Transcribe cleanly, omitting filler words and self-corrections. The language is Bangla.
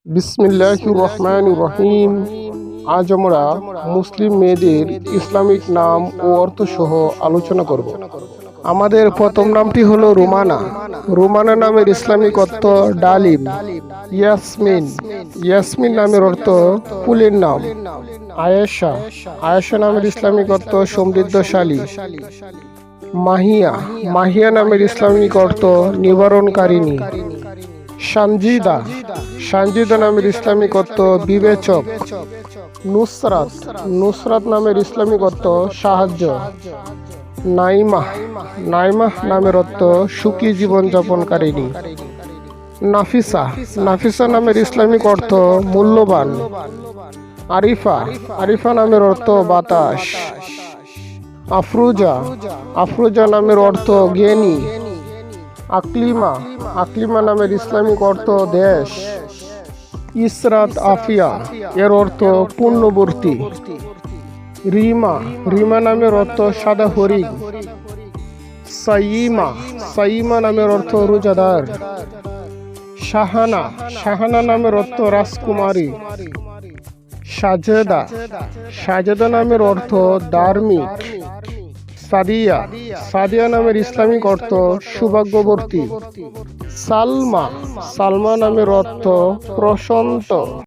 বিসমিল্লাহির রহমানির রহিম। আজ আমরা মুসলিম মেয়েদের ইসলামিক নাম ও অর্থ সহ আলোচনা করব। আমাদের প্রথম নামটি হলো রুমানা। রুমানা নামের ইসলামিক অর্থ ডালিম। ইয়াসমিন, ইয়াসমিন নামের অর্থ ফুলের নাম। আয়েশা, আয়েশা নামের ইসলামিক অর্থ সমৃদ্ধশালী। মাহিয়া, মাহিয়া নামের ইসলামিক অর্থ নিবারণকারিণী। সানজিদা, সানজিদা নামের ইসলামিক অর্থ বিবেচক। নুসরাত, নুসরাত নামের ইসলামিক অর্থ সাহায্য। নাইমা, নাইমা নামের অর্থ সুখী জীবনযাপনকারিণী। নাফিসা, নাফিসা নামের ইসলামিক অর্থ মূল্যবান। আরিফা, আরিফা নামের অর্থ বাতাস। আফরুজা, আফরুজা নামের অর্থ জ্ঞানী। আকলিমা, আকলিমা নামের ইসলামিক অর্থ দেশ। ইসরাত আফিয়া, এর অর্থ পূর্ণবর্তী। রিমা, রিমা নামের অর্থ সাদা হরিণ। সাইমা, সাইমা নামের অর্থ রোজাদার। শাহানা, শাহানা নামের অর্থ রাজকুমারী। সাজেদা, সাজেদা নামের অর্থ ধার্মিক। সাদিয়া, সাদিয়া নামের ইসলামিক অর্থ সৌভাগ্যবতী। সালমা, সালমা নামের অর্থ প্রশান্ত।